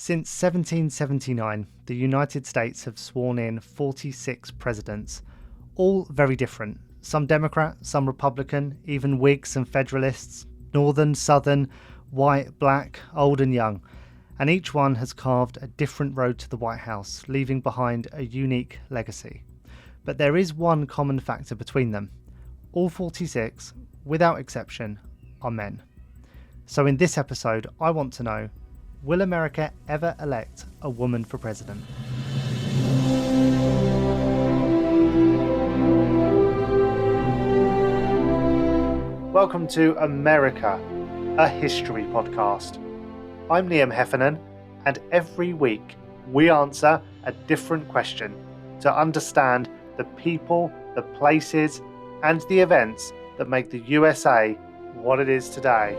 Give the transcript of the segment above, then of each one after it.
Since 1779, the United States have sworn in 46 presidents, all very different. Some Democrat, some Republican, even Whigs and Federalists, Northern, Southern, white, black, old and young. And each one has carved a different road to the White House, leaving behind a unique legacy. But there is one common factor between them. All 46, without exception, are men. So in this episode, I want to know, will America ever elect a woman for president? Welcome to America, a history podcast. I'm Liam Heffernan, and every week we answer a different question to understand the people, the places, and the events that make the USA what it is today.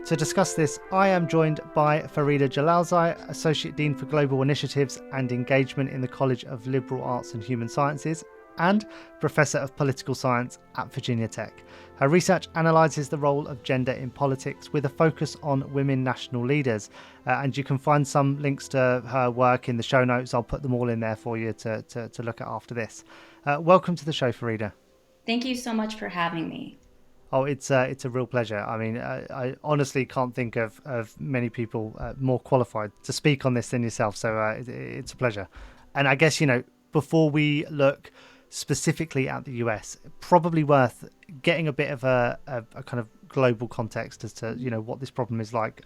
To discuss this, I am joined by Farida Jalalzai, Associate Dean for Global Initiatives and Engagement in the College of Liberal Arts and Human Sciences and Professor of Political Science at Virginia Tech. Her research analyses the role of gender in politics with a focus on women national leaders. And you can find some links to her work in the show notes. I'll put them all in there for you to look at after this. Welcome to the show, Farida. Thank you so much for having me. Oh, it's a real pleasure. I mean, I honestly can't think of many people more qualified to speak on this than yourself. So it's a pleasure. And I guess, before we look specifically at the US, probably worth getting a bit of a kind of global context as to, what this problem is like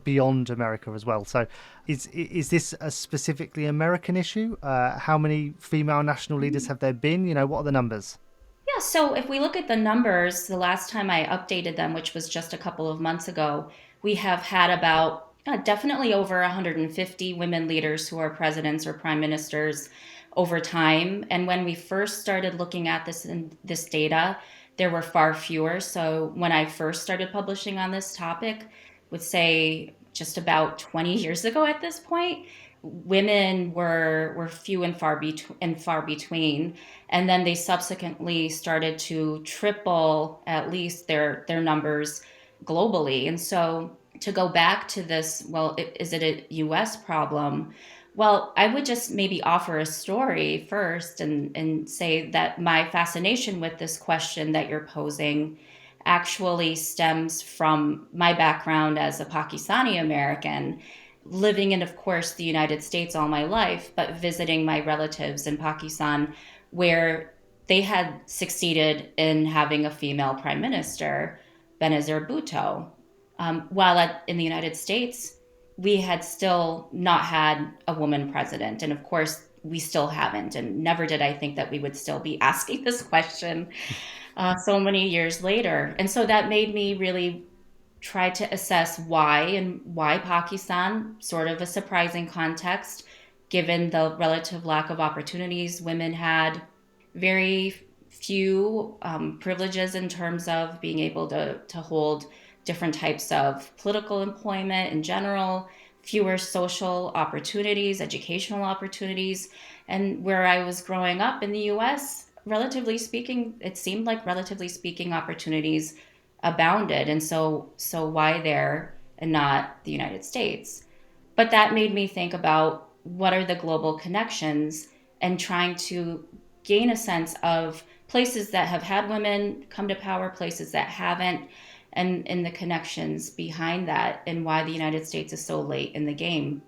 beyond America as well. So is this a specifically American issue? How many female national leaders have there been? What are the numbers? Yeah, so if we look at the numbers, the last time I updated them, which was just a couple of months ago, we have had about definitely over 150 women leaders who are presidents or prime ministers over time. And when we first started looking at this data, there were far fewer. So when I first started publishing on this topic, would say just about 20 years ago at this point, women were few and far between, and then they subsequently started to triple at least their numbers globally. And so to go back to this, well, is it a US problem? Well, I would just maybe offer a story first and say that my fascination with this question that you're posing actually stems from my background as a Pakistani American, living in, of course, the United States all my life, but visiting my relatives in Pakistan, where they had succeeded in having a female prime minister, Benazir Bhutto. While in the United States, we had still not had a woman president. And of course, we still haven't. And never did I think that we would still be asking this question so many years later. And so that made me really try to assess why Pakistan, sort of a surprising context, given the relative lack of opportunities women had, very few privileges in terms of being able to hold different types of political employment in general, fewer social opportunities, educational opportunities. And where I was growing up in the US, relatively speaking, it seemed like relatively speaking opportunities abounded. And so why there and not the United States? But that made me think about what are the global connections and trying to gain a sense of places that have had women come to power, places that haven't, and the connections behind that and why the United States is so late in the game.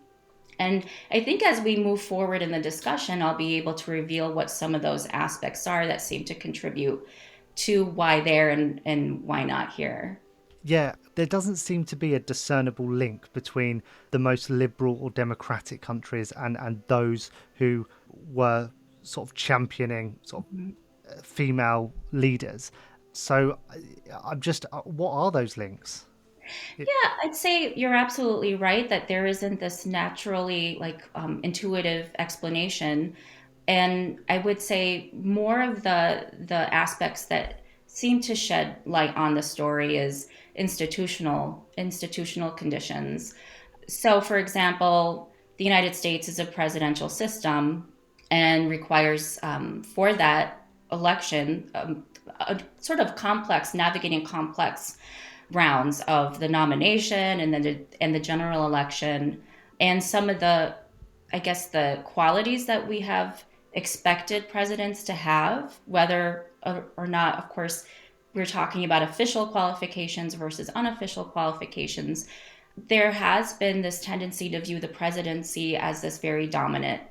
And I think as we move forward in the discussion, I'll be able to reveal what some of those aspects are that seem to contribute to why there and why not here. Yeah, there doesn't seem to be a discernible link between the most liberal or democratic countries and those who were sort of championing sort of female leaders. So I'm just, what are those links? Yeah, I'd say you're absolutely right that there isn't this naturally intuitive explanation. And I would say more of the aspects that seem to shed light on the story is institutional conditions. So, for example, the United States is a presidential system and requires for that election a sort of navigating complex rounds of the nomination and then the general election, and some of the, I guess, the qualities that we have expected presidents to have, whether or not, of course, we're talking about official qualifications versus unofficial qualifications. There has been this tendency to view the presidency as this very dominant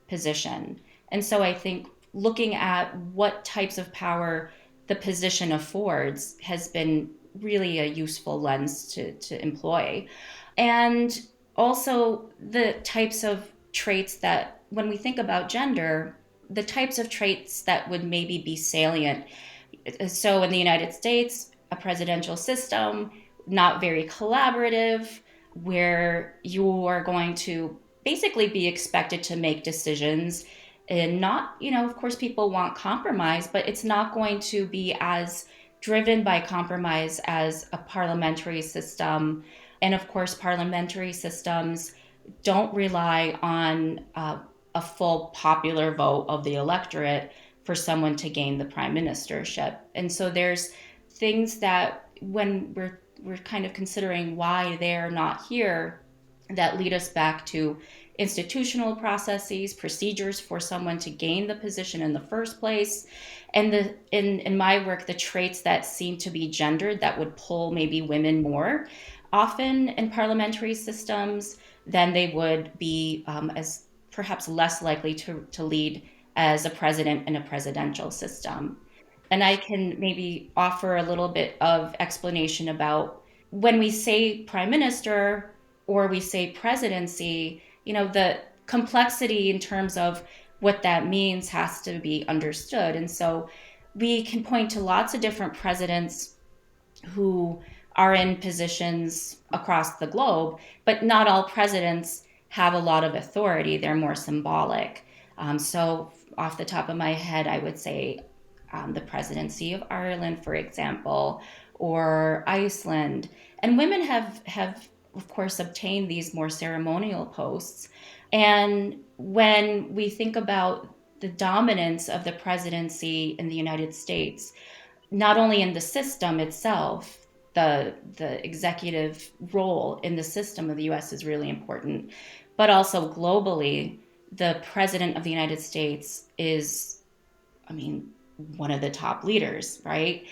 position. And so I think looking at what types of power the position affords has been really a useful lens to employ. And also the types of traits that, when we think about gender, the types of traits that would maybe be salient. So in the United States, a presidential system, not very collaborative, where you are going to basically be expected to make decisions and not, of course, people want compromise, but it's not going to be as driven by compromise as a parliamentary system. And of course, parliamentary systems don't rely on a full popular vote of the electorate for someone to gain the prime ministership. And so there's things that, when we're kind of considering why they're not here, that lead us back to institutional processes, procedures for someone to gain the position in the first place. And in my work, the traits that seem to be gendered that would pull maybe women more often in parliamentary systems than they would be as perhaps less likely to lead as a president in a presidential system. And I can maybe offer a little bit of explanation about when we say prime minister or we say presidency, the complexity in terms of what that means has to be understood. And so we can point to lots of different presidents who are in positions across the globe, but not all presidents have a lot of authority. They're more symbolic. So off the top of my head, I would say the presidency of Ireland, for example, or Iceland. And women have of course, obtained these more ceremonial posts. And when we think about the dominance of the presidency in the United States, not only in the system itself, the executive role in the system of the US is really important, but also globally, the president of the United States is, one of the top leaders, right?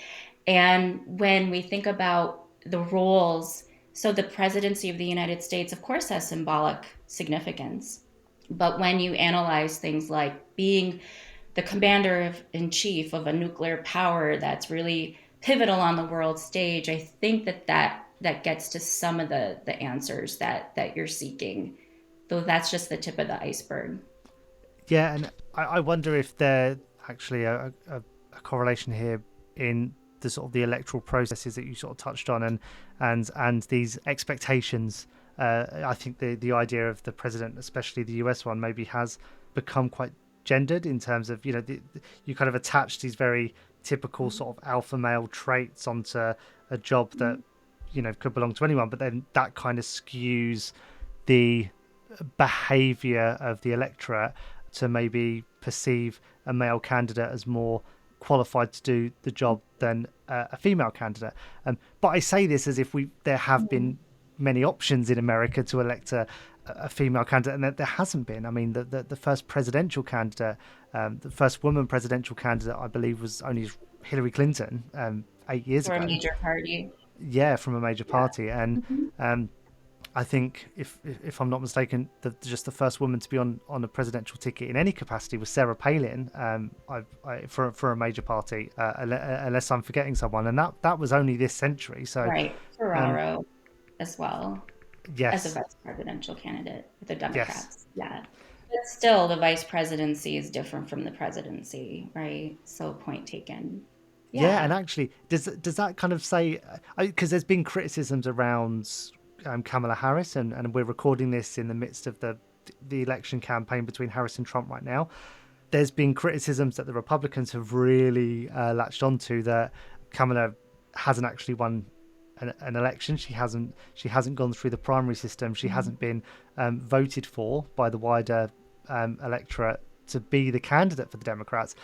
And when we think about the roles, so the presidency of the United States, of course, has symbolic significance. But when you analyze things like being the commander-in-chief of a nuclear power that's really pivotal on the world stage, I think that gets to some of the answers that you're seeking, though that's just the tip of the iceberg. Yeah, and I wonder if there actually a correlation here in the sort of the electoral processes that you sort of touched on, and these expectations. I think the idea of the president, especially the US one, maybe has become quite gendered in terms of, you kind of attach these very typical sort of alpha male traits onto a job that, could belong to anyone, but then that kind of skews the behavior of the electorate to maybe perceive a male candidate as more qualified to do the job than a female candidate. But I say this as if there have been many options in America to elect a female candidate, and that there hasn't been. I mean, the first presidential candidate, the first woman presidential candidate, I believe, was only Hillary Clinton 8 years ago. From a major party. Yeah, from a major party. And I think, if I'm not mistaken, just the first woman to be on a presidential ticket in any capacity was Sarah Palin, for a major party, unless I'm forgetting someone, and that was only this century. So right, Ferraro as well. Yes, as a vice presidential candidate with the Democrats. Yes. Yeah, but still, the vice presidency is different from the presidency, right? So, point taken. Yeah, and actually, does that kind of say, because there's been criticisms around Kamala Harris, and we're recording this in the midst of the election campaign between Harris and Trump right now. There's been criticisms that the Republicans have really latched onto, that Kamala hasn't actually won an election. She hasn't gone through the primary system. She hasn't been voted for by the wider electorate to be the candidate for the Democrats.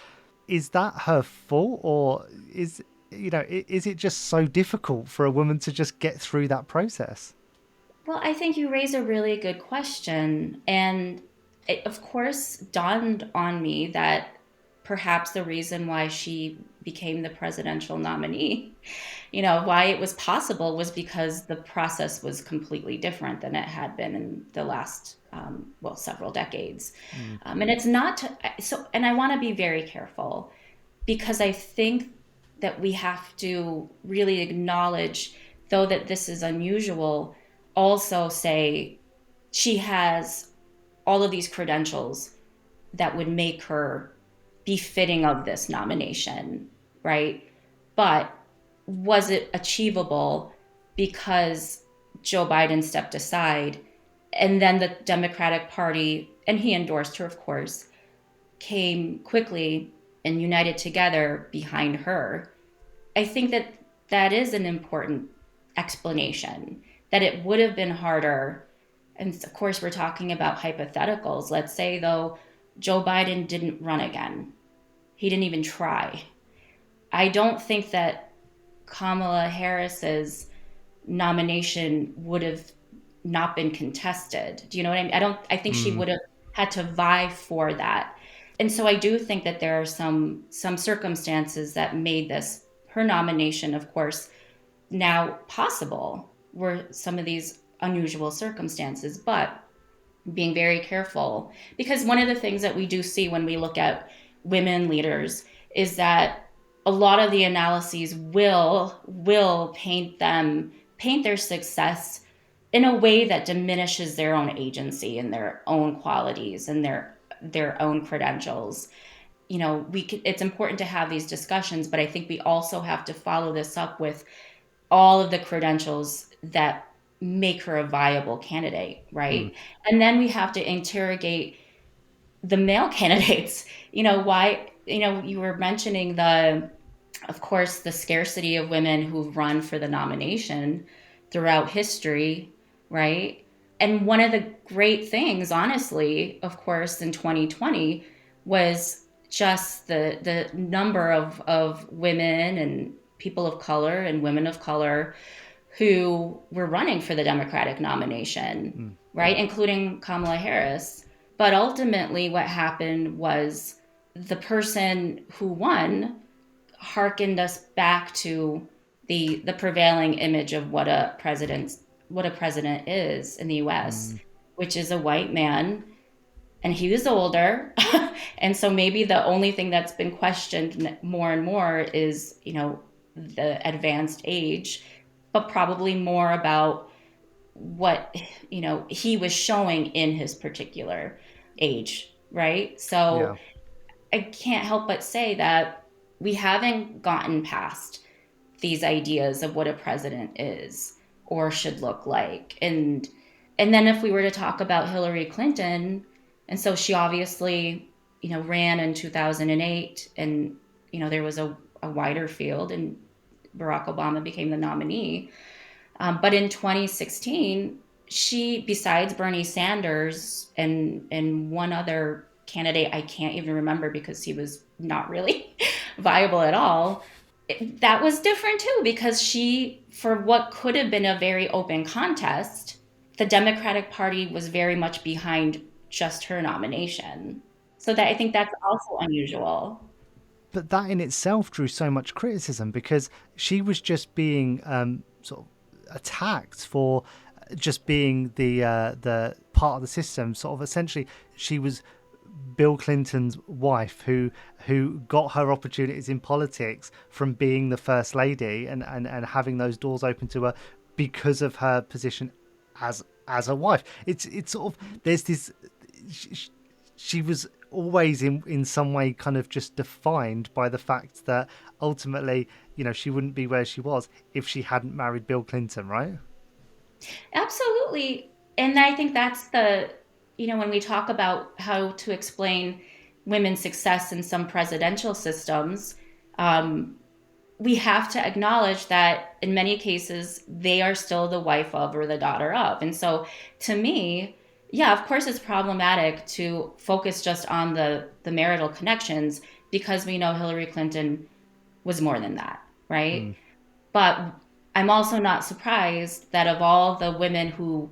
Is that her fault, or is it just so difficult for a woman to just get through that process? Well, I think you raise a really good question. And it, of course, dawned on me that perhaps the reason why she became the presidential nominee, why it was possible was because the process was completely different than it had been in the last, several decades. Mm. And it's not so, and I want to be very careful because I think that we have to really acknowledge, though, that this is unusual, also say she has all of these credentials that would make her befitting of this nomination, right? But was it achievable because Joe Biden stepped aside and then the Democratic Party, and he endorsed her, of course, came quickly and united together behind her? I think that that is an important explanation, that it would have been harder. And of course, we're talking about hypotheticals. Let's say, though, Joe Biden didn't run again, he didn't even try. I don't think that Kamala Harris's nomination would have not been contested. Do you know what I mean? I think she Mm. would have had to vie for that. And so I do think that there are some circumstances that made this her nomination, of course, now possible were some of these unusual circumstances, but being very careful, because one of the things that we do see when we look at women leaders is that a lot of the analyses will paint their success in a way that diminishes their own agency and their own qualities and their own credentials. It's important to have these discussions, but I think we also have to follow this up with all of the credentials that make her a viable candidate, Mm. right? And then we have to interrogate the male candidates. Why, you were mentioning of course, the scarcity of women who've run for the nomination throughout history, right? And one of the great things, honestly, of course, in 2020 was just the number of women and people of color and women of color who were running for the Democratic nomination, Mm. right? Including Kamala Harris. But ultimately, what happened was the person who won hearkened us back to the prevailing image of what a president is in the US, Mm. which is a white man, and he was older. And so maybe the only thing that's been questioned more and more is, the advanced age, but probably more about what, he was showing in his particular age, right? So Yeah. I can't help but say that we haven't gotten past these ideas of what a president is or should look like. And then if we were to talk about Hillary Clinton, and so she obviously, ran in 2008, and there was a wider field, and Barack Obama became the nominee. But in 2016, she, besides Bernie Sanders and one other candidate I can't even remember because he was not really viable at all, that was different too, because she, for what could have been a very open contest, the Democratic Party was very much behind just her nomination. So that, I think that's also unusual. But that in itself drew so much criticism because she was just being sort of attacked for just being the part of the system. Sort of essentially, she was Bill Clinton's wife who got her opportunities in politics from being the first lady and having those doors open to her because of her position as a wife. It's sort of there's this. She was always in some way kind of just defined by the fact that ultimately, she wouldn't be where she was if she hadn't married Bill Clinton, right? Absolutely. And I think that's when we talk about how to explain women's success in some presidential systems, um, we have to acknowledge that in many cases, they are still the wife of or the daughter of. And so to me, yeah, of course, it's problematic to focus just on the marital connections because we know Hillary Clinton was more than that, right? Mm. But I'm also not surprised that of all the women who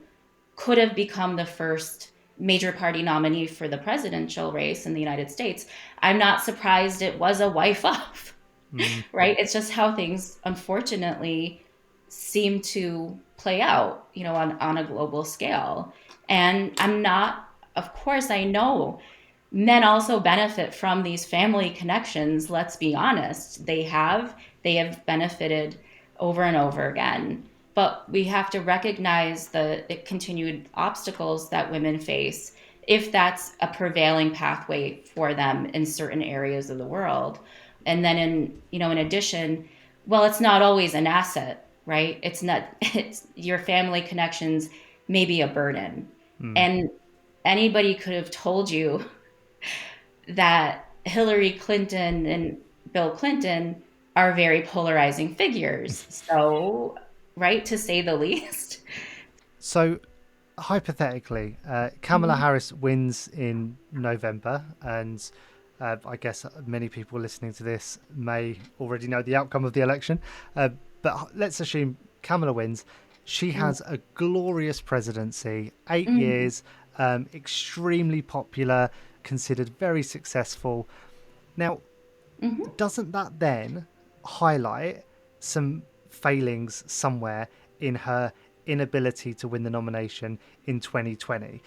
could have become the first major party nominee for the presidential race in the United States, I'm not surprised it was a wife of, Mm. right? It's just how things unfortunately seem to play out, on a global scale. And I'm not, of course, I know men also benefit from these family connections. Let's be honest. They have benefited over and over again. But we have to recognize the continued obstacles that women face if that's a prevailing pathway for them in certain areas of the world. And then in addition, well, it's not always an asset, right? It's not, it's your family connections may be a burden. Mm. And anybody could have told you that Hillary Clinton and Bill Clinton are very polarizing figures. So, right, to say the least. So, hypothetically, Kamala Mhm. Harris wins in November, and I guess many people listening to this may already know the outcome of the election. But let's assume Kamala wins. She has a glorious presidency, 8 years, extremely popular, considered very successful. Now, Mhm. doesn't that then highlight some failings somewhere in her inability to win the nomination in 2020?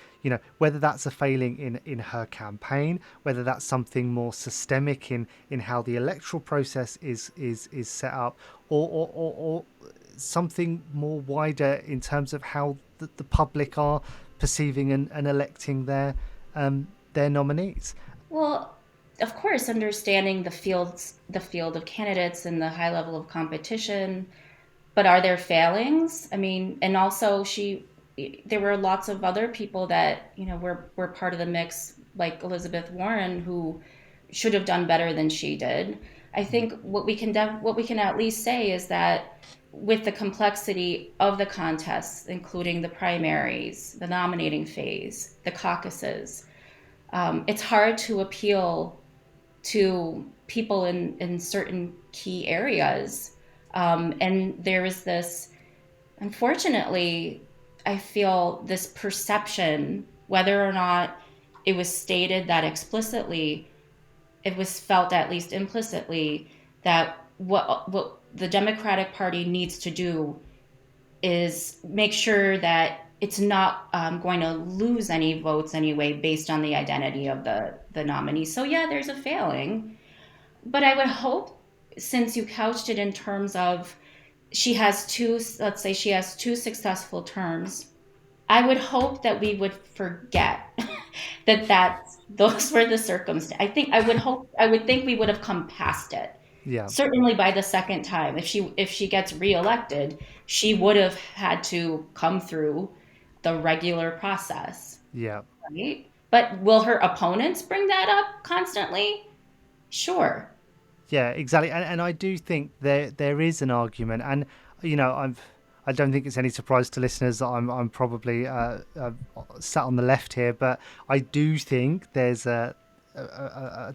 Whether that's a failing in her campaign, whether that's something more systemic in how the electoral process is set up, or something more wider in terms of how the public are perceiving and electing their nominees. Well, of course, understanding the field of candidates and the high level of competition, but are there failings? I mean, and also there were lots of other people that were part of the mix, like Elizabeth Warren, who should have done better than she did. I think what we can at least say is that with the complexity of the contests, including the primaries, the nominating phase, the caucuses, it's hard to appeal to people in certain key areas. And there is this, unfortunately, I feel this perception, whether or not it was stated that explicitly, it was felt at least implicitly that what the Democratic Party needs to do is make sure that it's not going to lose any votes anyway based on the identity of the nominee. So yeah, there's a failing, but I would hope, since you couched it in terms of let's say she has two successful terms, I would hope that we would forget that those were the circumstances. I would think we would have come past it. Yeah, Certainly by the second time, if she gets reelected, she would have had to come through the regular process, yeah. right? But will her opponents bring that up constantly? Sure. Yeah, exactly, and I do think there is an argument, and I don't think it's any surprise to listeners that I'm probably sat on the left here, but I do think there's a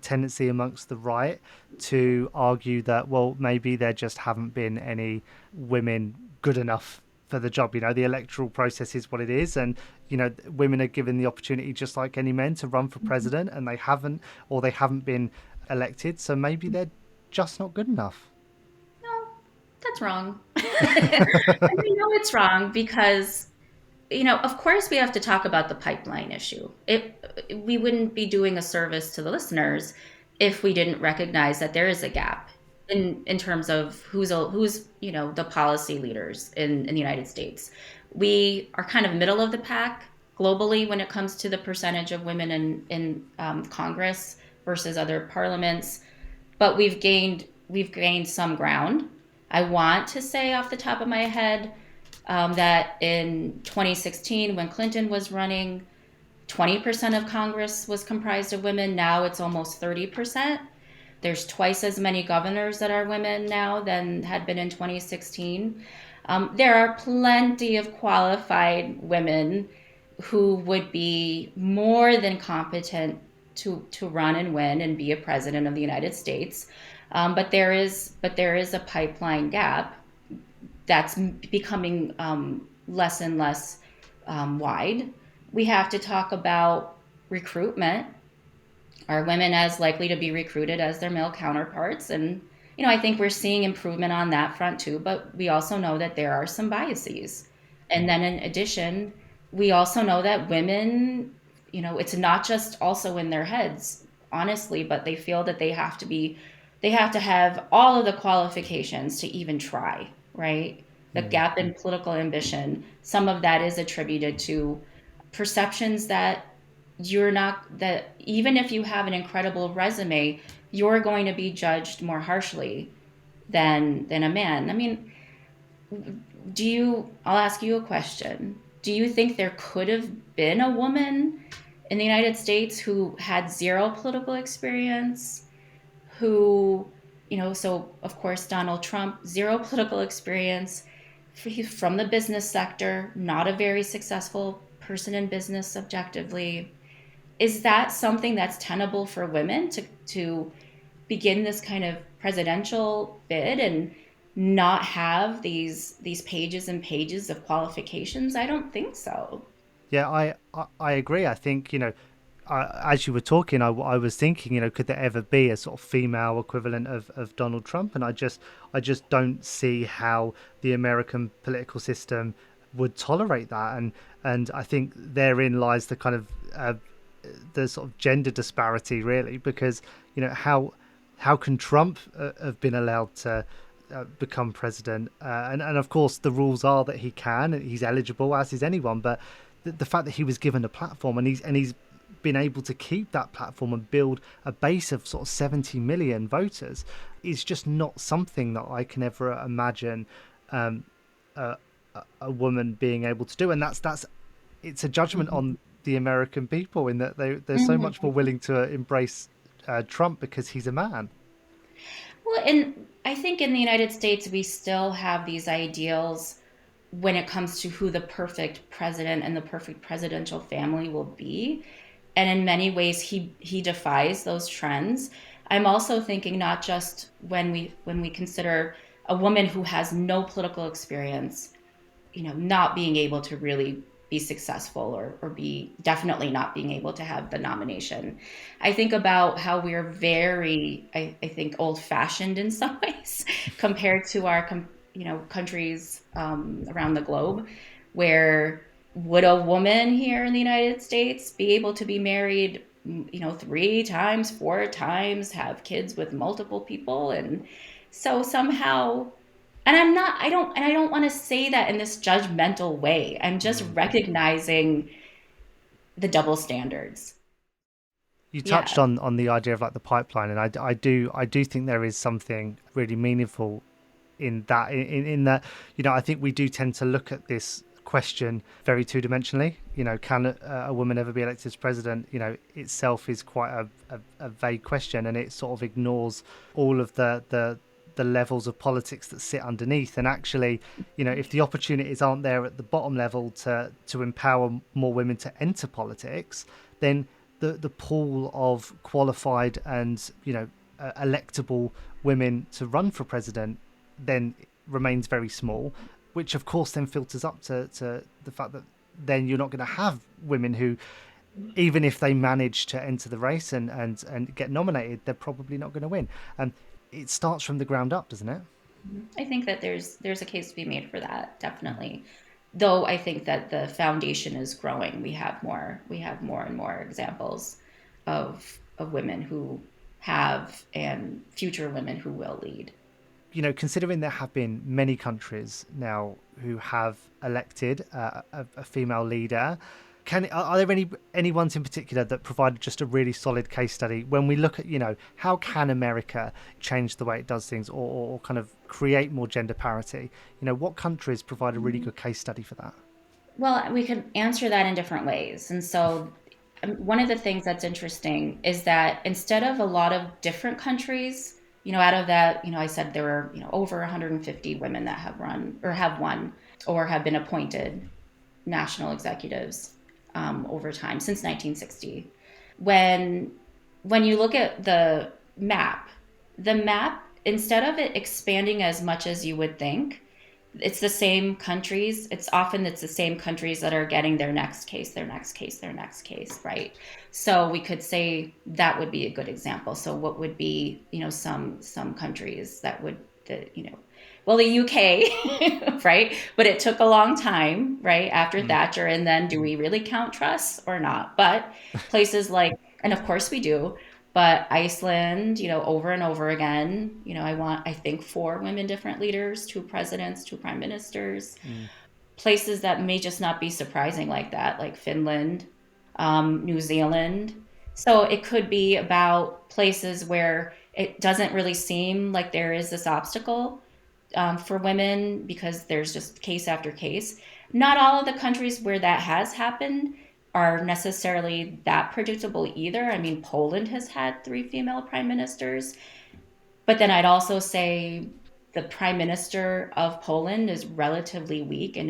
tendency amongst the right to argue that, well, maybe there just haven't been any women good enough for the job. The electoral process is what it is, and women are given the opportunity just like any men to run for president, and they haven't been elected, so maybe they're just not good enough. No, that's wrong. And we know it's wrong because, of course, we have to talk about the pipeline issue. We wouldn't be doing a service to the listeners if we didn't recognize that there is a gap in terms of who's the policy leaders in the United States. We are kind of middle of the pack globally when it comes to the percentage of women in Congress versus other parliaments, but we've gained some ground. I want to say off the top of my head that in 2016, when Clinton was running, 20% of Congress was comprised of women. Now it's almost 30%. There's twice as many governors that are women now than had been in 2016. There are plenty of qualified women who would be more than competent to run and win and be a president of the United States. But there is a pipeline gap that's becoming less and less wide. We have to talk about recruitment. Are women as likely to be recruited as their male counterparts? And I think we're seeing improvement on that front too, but we also know that there are some biases. And then in addition, we also know that women, it's not just also in their heads, honestly, but they feel that they have to have all of the qualifications to even try, right? The gap in political ambition, some of that is attributed to perceptions that that even if you have an incredible resume, you're going to be judged more harshly than a man. I mean, I'll ask you a question. Do you think there could have been a woman in the United States who had zero political experience, who, so of course, Donald Trump, zero political experience, he's from the business sector, not a very successful person in business objectively. Is that something that's tenable for women to begin this kind of presidential bid and not have these pages and pages of qualifications? I don't think so. Yeah, I agree. I think, as you were talking, I was thinking, could there ever be a sort of female equivalent of Donald Trump? And I just don't see how the American political system would tolerate that. And I think therein lies the kind of the sort of gender disparity, really, because how can Trump have been allowed to become president? And of course, the rules are that he's eligible, as is anyone. But the fact that he was given a platform and he's been able to keep that platform and build a base of sort of 70 million voters is just not something that I can ever imagine a woman being able to do. And that's it's a judgment on the American people in that they're so much more willing to embrace Trump because he's a man. Well, and I think in the United States, we still have these ideals when it comes to who the perfect president and the perfect presidential family will be. And in many ways, he defies those trends. I'm also thinking not just when we consider a woman who has no political experience, not being able to really be successful or be definitely not being able to have the nomination. I think about how we're very, I think, old fashioned in some ways compared to our, countries around the globe, where would a woman here in the United States be able to be married, 3 times, 4 times, have kids with multiple people? And so somehow, and I don't want to say that in this judgmental way. I'm just recognizing the double standards. You touched Yeah. on the idea of like the pipeline, and I do think there is something really meaningful in that. In that, I think we do tend to look at this question very two-dimensionally. Can a woman ever be elected as president? Itself is quite a vague question, and it sort of ignores all of the levels of politics that sit underneath. And actually, if the opportunities aren't there at the bottom level to empower more women to enter politics, then the pool of qualified and electable women to run for president then remains very small, which of course then filters up to the fact that then you're not going to have women who, even if they manage to enter the race and get nominated, they're probably not going to win. And it starts from the ground up, doesn't it? I think that there's a case to be made for that, definitely. Though I think that the foundation is growing. We have more and more examples of women who have and future women who will lead. Considering there have been many countries now who have elected a female leader, are there any ones in particular that provided just a really solid case study when we look at how can America change the way it does things, or kind of create more gender parity? What countries provide a really good case study for that? Well, we could answer that in different ways. And so, one of the things that's interesting is that instead of a lot of different countries, out of that, I said there were, over 150 women that have run or have won or have been appointed national executives over time since 1960. When when you look at map, the map, instead of it expanding as much as you would think, it's the same countries. It's the same countries that are getting their next case, their next case, their next case, right? So we could say that would be a good example. So what would be, some countries that would, well, the UK, right? But it took a long time, right, after Mm. Thatcher. And then do we really count Truss or not? But places like, and of course we do, but Iceland, over and over again, I think, four women different leaders, two presidents, two prime ministers. Mm. Places that may just not be surprising like that, like Finland, New Zealand. So it could be about places where it doesn't really seem like there is this obstacle for women because there's just case after case. Not all of the countries where that has happened are necessarily that predictable either. I mean, Poland has had three female prime ministers, but then I'd also say the prime minister of Poland is relatively weak, and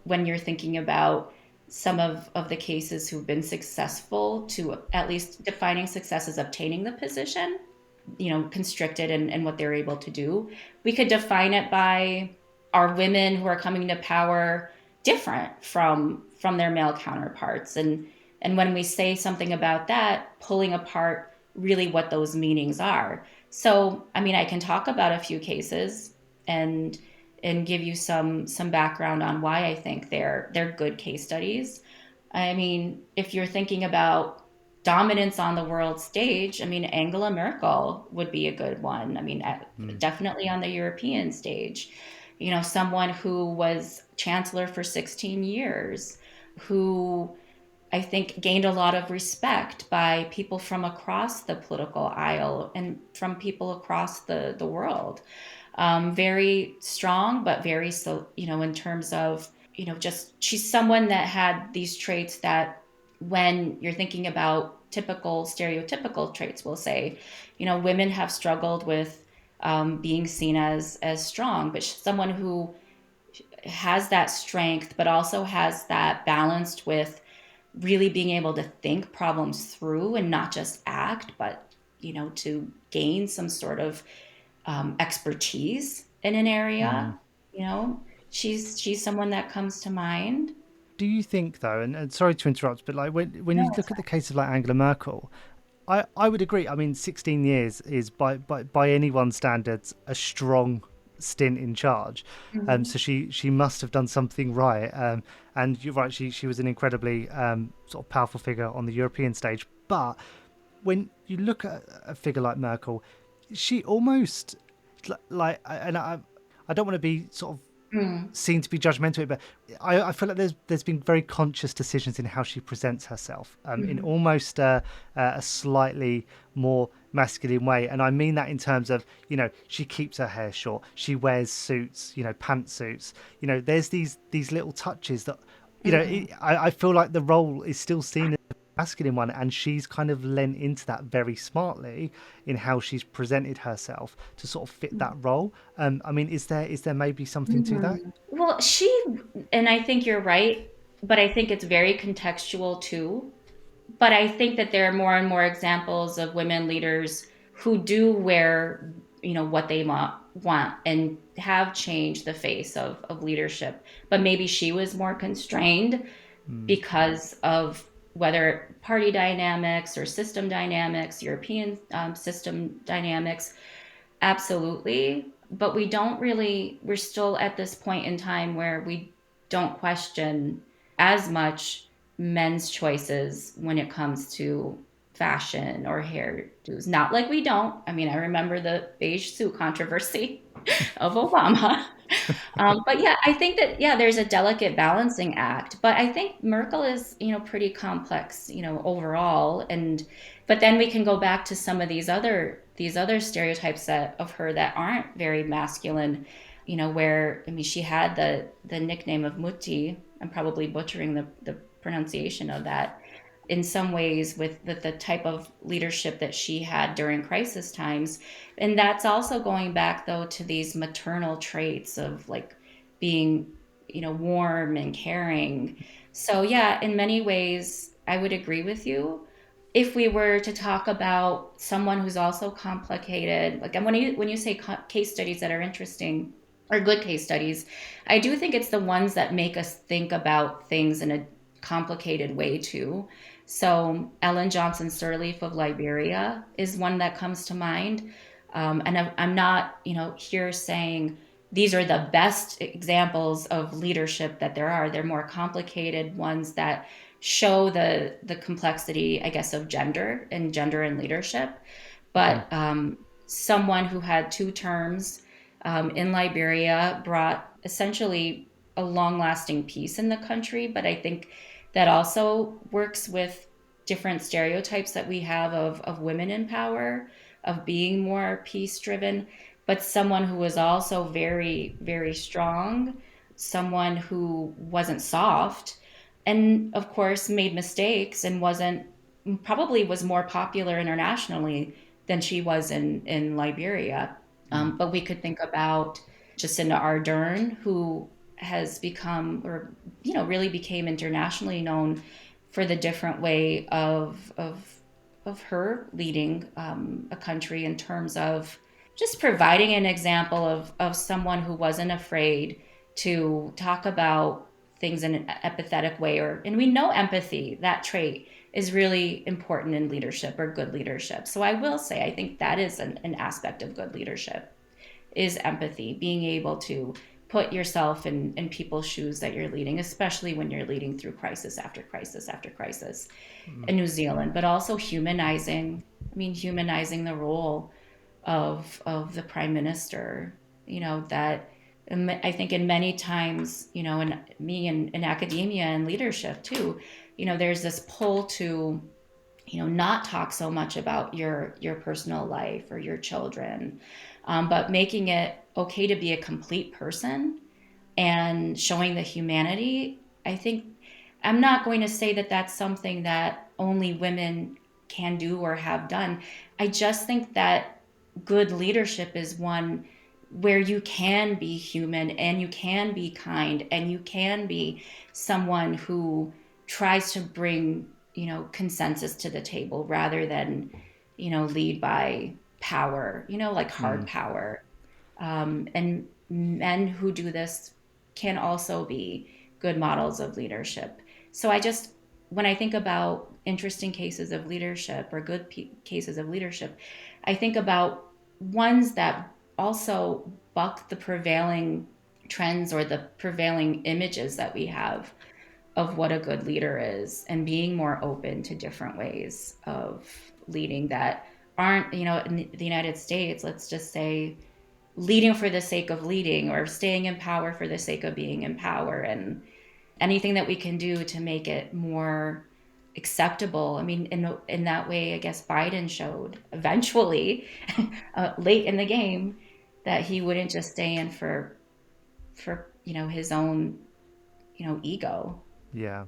when you're thinking about some of the cases who've been successful, to at least defining success as obtaining the position, constricted and what they're able to do. We could define it by, are women who are coming to power different from their male counterparts? And when we say something about that, pulling apart really what those meanings are. So, I mean, I can talk about a few cases and give you some background on why I think they're good case studies. I mean, if you're thinking about dominance on the world stage, I mean, Angela Merkel would be a good one. I mean, Mm. definitely on the European stage, someone who was chancellor for 16 years, who I think gained a lot of respect by people from across the political aisle and from people across the world. Very strong, but very, so, in terms of, just she's someone that had these traits that, when you're thinking about typical stereotypical traits, we'll say, women have struggled with being seen as strong, but someone who has that strength, but also has that balanced with really being able to think problems through and not just act, but to gain some sort of expertise in an Mm. area. You know, she's someone that comes to mind. Do you think though, and sorry to interrupt, but like when you No, look at the case of like Angela Merkel, I would agree. I mean, 16 years is by anyone's standards a strong stint in charge. mhm. So she must have done something right. And you're right. She was an incredibly sort of powerful figure on the European stage. But when you look at a figure like Merkel, she almost like, and I don't want to be sort of Mm, seen to be judgmental, but I feel like there's been very conscious decisions in how she presents herself, in mhm, almost a slightly more masculine way, and I mean that in terms of, she keeps her hair short, she wears suits, pantsuits, there's these little touches that, mhm. I feel like the role is still seen as a masculine one, and she's kind of lent into that very smartly in how she's presented herself to sort of fit that role. I mean, is there maybe something to that? Well, and I think you're right, but I think it's very contextual too. But I think that there are more and more examples of women leaders who do wear, what they want and have changed the face of leadership. But maybe she was more constrained Mm. because of whether party dynamics or system dynamics, European system dynamics. Absolutely. But we're still at this point in time where we don't question as much men's choices when it comes to fashion or hairdos. Not like we don't. I mean, I remember the beige suit controversy of Obama. But yeah, I think that, yeah, there's a delicate balancing act. But I think Merkel is, pretty complex, overall. But then we can go back to some of these other stereotypes of her that aren't very masculine, where, I mean, she had the nickname of Mutti. I'm probably butchering the pronunciation of that, in some ways, with the type of leadership that she had during crisis times. And that's also going back, though, to these maternal traits of, like, being, warm and caring. So, yeah, in many ways, I would agree with you. if we were to talk about someone who's also complicated, like, and when you say case studies that are interesting or good case studies, I do think it's the ones that make us think about things in a complicated way too. So Ellen Johnson Sirleaf of Liberia is one that comes to mind. And I'm not, here saying these are the best examples of leadership that there are. They're more complicated ones that show the complexity, I guess, of gender and leadership. Mm. But someone who had two terms in Liberia brought essentially a long-lasting peace in the country. But I think that also works with different stereotypes that we have of women in power, of being more peace-driven, but someone who was also very, very strong, someone who wasn't soft, and of course made mistakes and wasn't probably was more popular internationally than she was in Liberia. Mm. But we could think about Jacinda Ardern, who has become, or really became internationally known for the different way of her leading a country in terms of just providing an example of someone who wasn't afraid to talk about things in an empathetic way. And we know empathy, that trait, is really important in leadership or good leadership. So I will say, I think that is an aspect of good leadership, is empathy, being able to put yourself in people's shoes that you're leading, especially when you're leading through crisis after crisis after crisis Mm. in New Zealand, but also humanizing the role of the prime minister, that I think in many times, and me in academia and leadership too, there's this pull to, not talk so much about your personal life or your children, but making it okay to be a complete person and showing the humanity. I think I'm not going to say that that's something that only women can do or have done. I just think that good leadership is one where you can be human and you can be kind and you can be someone who tries to bring, consensus to the table rather than, lead by power, like hard Mm. power. And men who do this can also be good models of leadership. So when I think about interesting cases of leadership or good cases of leadership, I think about ones that also buck the prevailing trends or the prevailing images that we have of what a good leader is, and being more open to different ways of leading that aren't, in the United States, let's just say, leading for the sake of leading or staying in power for the sake of being in power, and anything that we can do to make it more acceptable. I mean, in that way, I guess Biden showed eventually, late in the game, that he wouldn't just stay in for his own ego. Yeah.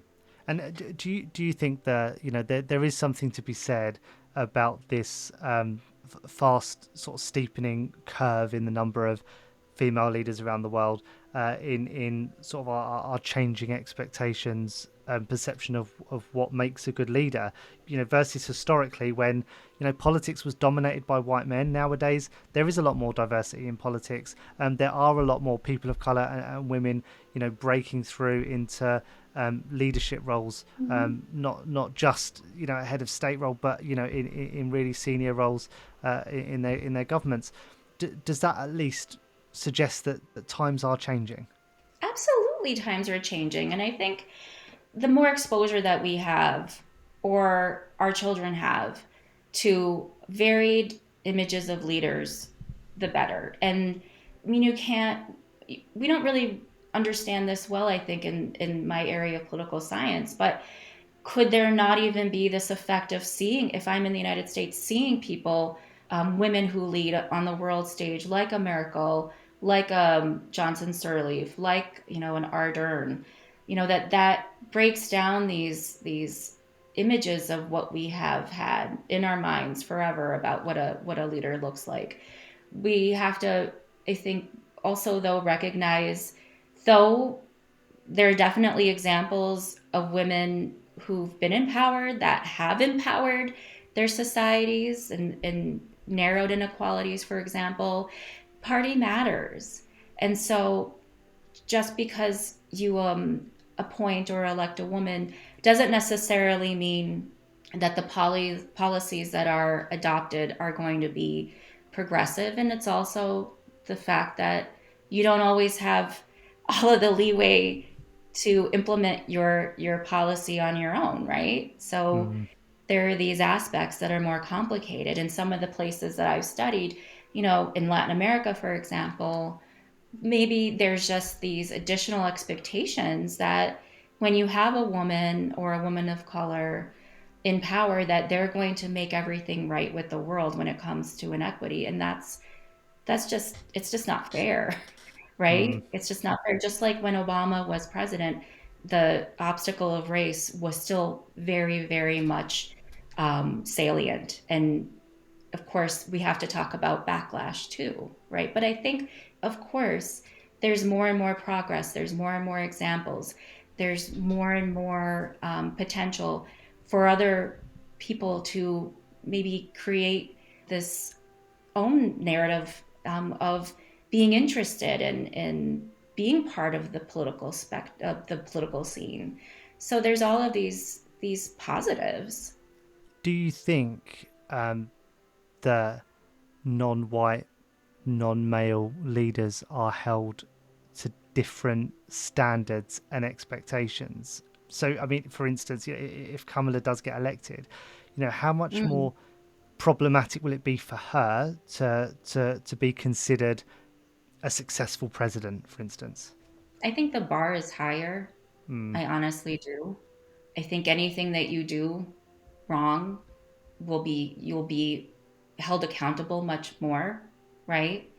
And do you think that there is something to be said about this fast sort of steepening curve in the number of female leaders around the world, in sort of our changing expectations and perception of what makes a good leader, versus historically when politics was dominated by white men. Nowadays there is a lot more diversity in politics, and there are a lot more people of color and women breaking through into leadership roles, not just a head of state role, but in really senior roles in their governments. Does that at least suggest that times are changing? Absolutely, times are changing, and I think the more exposure that we have, or our children have, to varied images of leaders, the better. And I mean, we don't really understand this well, I think, in my area of political science, but could there not even be this effect of seeing, if I'm in the United States, seeing people, women who lead on the world stage, like a Merkel, like Johnson Sirleaf, like an Ardern, that breaks down these images of what we have had in our minds forever about what a leader looks like. We have to, I think, also though recognize, though there are definitely examples of women who've been empowered, that have empowered their societies and narrowed inequalities, for example, party matters. And so just because you appoint or elect a woman doesn't necessarily mean that the policies that are adopted are going to be progressive. And it's also the fact that you don't always have all of the leeway to implement your policy on your own, right? So Mm, there are these aspects that are more complicated. And some of the places that I've studied, in Latin America, for example, maybe there's just these additional expectations that when you have a woman or a woman of color in power, that they're going to make everything right with the world when it comes to inequity. And that's just, it's just not fair. mm, Right? It's just not fair. Just like when Obama was president, the obstacle of race was still very, very much salient. And of course, we have to talk about backlash too, right? But I think, of course, there's more and more progress, there's more and more examples, there's more and more potential for other people to maybe create this own narrative of being interested in being part of the of the political scene. So there's all of these positives. do you think the non-white, non-male leaders are held to different standards and expectations? So, I mean, for instance, if Kamala does get elected, how much Mm. more problematic will it be for her to be considered a successful president, for instance? I think the bar is higher. Mm, I honestly do. I think anything that you do wrong you'll be held accountable much more, right?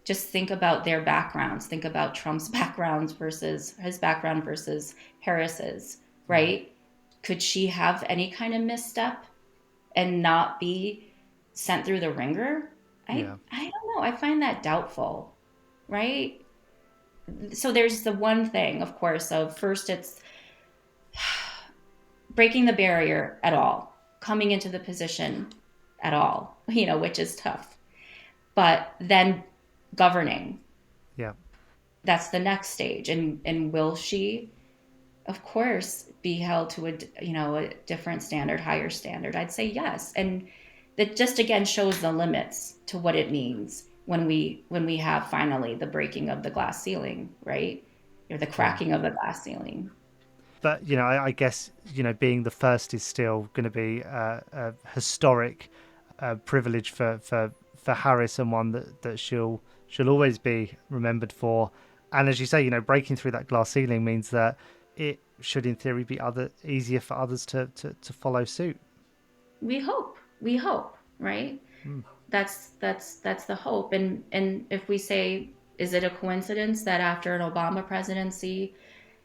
Just think about their backgrounds. Think about Trump's backgrounds versus his background versus Harris's, yeah, right? Could she have any kind of misstep and not be sent through the ringer? yeah, I don't know. I find that doubtful, right? So there's the one thing, of course, of first it's breaking the barrier at all, coming into the position at all, which is tough. But then governing, yeah. that's the next stage. And will she, of course, be held to a different standard, higher standard? I'd say yes. And that just again shows the limits to what it means when we have finally the breaking of the glass ceiling, right? Or the Yeah. cracking of the glass ceiling. But I guess being the first is still going to be a historic privilege for Harris, and one that she'll always be remembered for. And as you say, breaking through that glass ceiling means that it should, in theory, be easier for others to follow suit. We hope, right? Mm. That's the hope. And if we say, is it a coincidence that after an Obama presidency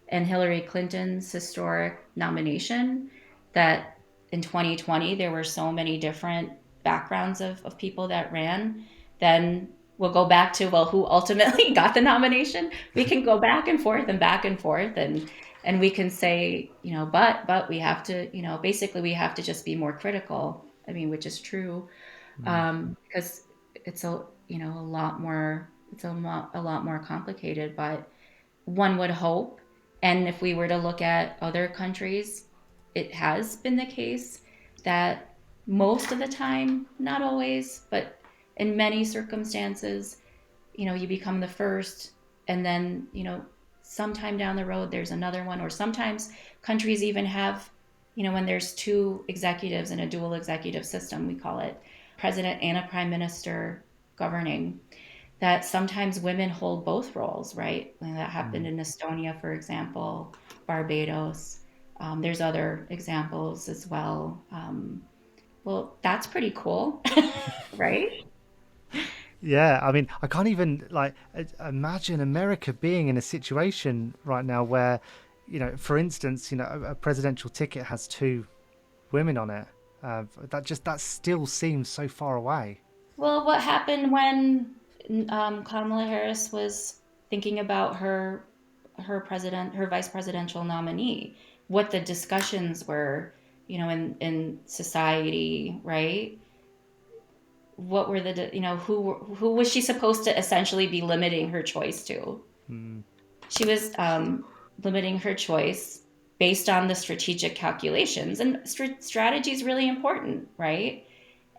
and Hillary Clinton's historic nomination, that in 2020 there were so many different backgrounds of people that ran? Then we'll go back to, well, who ultimately got the nomination? We can go back and forth and back and forth, and we can say, but we have to, basically we have to just be more critical. I mean, which is true, Mm. because it's a lot more, a lot more complicated. But one would hope, and if we were to look at other countries, it has been the case that most of the time, not always, but in many circumstances, you become the first, and then, sometime down the road, there's another one. Or sometimes countries even have, when there's two executives in a dual executive system, we call it president and a prime minister governing, that sometimes women hold both roles, right? And that happened Mm. in Estonia, for example, Barbados. There's other examples as well. Well, that's pretty cool, right? Yeah, I mean, I can't even imagine America being in a situation right now where, for instance, a presidential ticket has two women on it. That still seems so far away. Well, what happened when Kamala Harris was thinking about her vice presidential nominee? what the discussions were, in society, right? What were who was she supposed to essentially be limiting her choice to? Mm. She was limiting her choice based on the strategic calculations, and strategy is really important, right?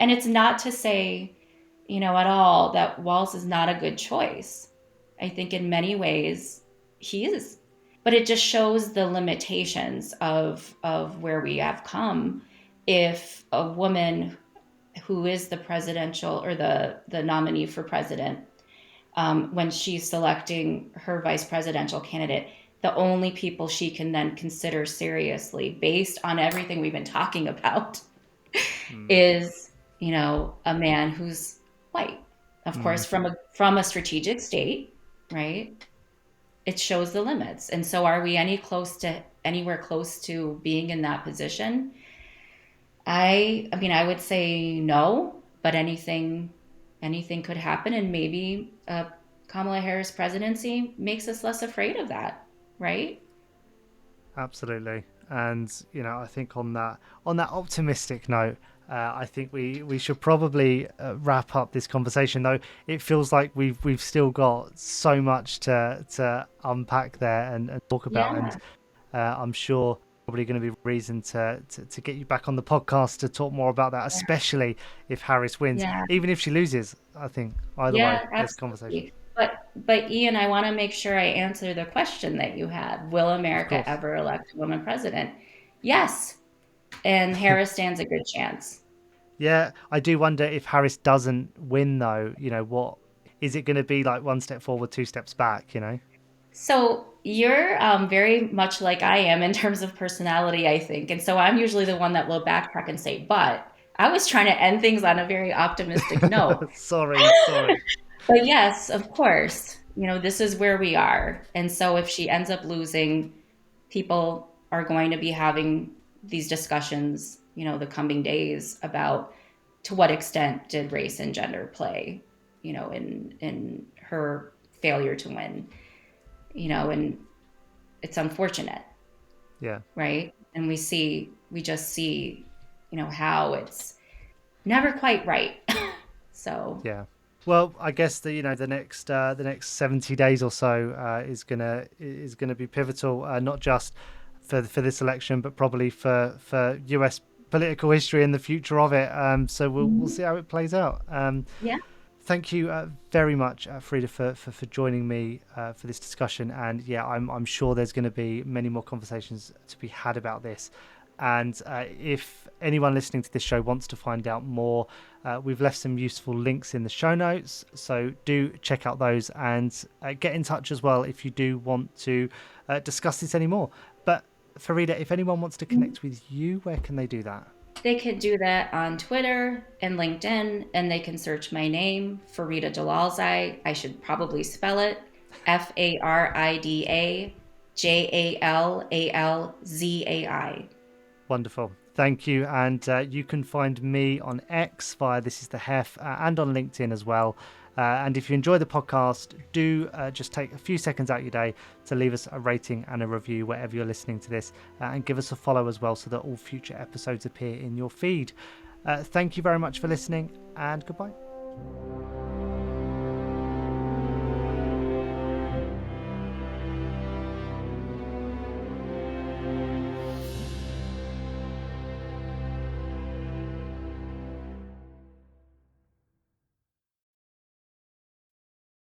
And it's not to say, at all that Walz is not a good choice. I think in many ways he is, but it just shows the limitations of where we have come. If a woman who is the presidential or the nominee for president, when she's selecting her vice presidential candidate, the only people she can then consider seriously, based on everything we've been talking about, Mm. is a man who's white, of course, Mm. from a strategic state, right? It shows the limits. And so, are we anywhere close to being in that position? I mean, I would say no, but anything could happen, and maybe Kamala Harris presidency makes us less afraid of that, right? Absolutely. And I think on that optimistic note, I think we should probably wrap up this conversation. Though it feels like we've still got so much to unpack there and talk about, and Yeah, I'm sure probably going to be reason to get you back on the podcast to talk more about that, especially if Harris wins. yeah, Even if she loses, I think either way, yeah, there's conversation. absolutely. But Ian, I want to make sure I answer the question that you had. Will Of America course. ever elect a woman president? Yes, and Harris stands a good chance. Yeah, I do wonder if Harris doesn't win, though. What is it going to be like? One step forward, two steps back. So you're very much like I am in terms of personality, I think. And so I'm usually the one that will backtrack and say, but I was trying to end things on a very optimistic note. Sorry. But yes, of course, this is where we are. And so if she ends up losing, people are going to be having these discussions, the coming days about to what extent did race and gender play, in her failure to win, and it's unfortunate, Yeah. right? And we just see, how it's never quite right. So Yeah. Well, I guess the next 70 days or so is gonna be pivotal, not just for this election, but probably for US political history and the future of it. So we'll mhm. see how it plays out. Yeah, Thank you very much, Farida, for joining me for this discussion. And yeah, I'm sure there's going to be many more conversations to be had about this. And if anyone listening to this show wants to find out more, we've left some useful links in the show notes. So do check out those and get in touch as well if you do want to discuss this anymore. But Farida, if anyone wants to connect with you, where can they do that? they could do that on Twitter and LinkedIn, and they can search my name, Farida Jalalzai. I should probably spell it Farida Jalalzai. Wonderful. Thank you. And you can find me on X via This Is The Hef and on LinkedIn as well. And if you enjoy the podcast, do just take a few seconds out of your day to leave us a rating and a review wherever you're listening to this, and give us a follow as well so that all future episodes appear in your feed. Thank you very much for listening, and goodbye.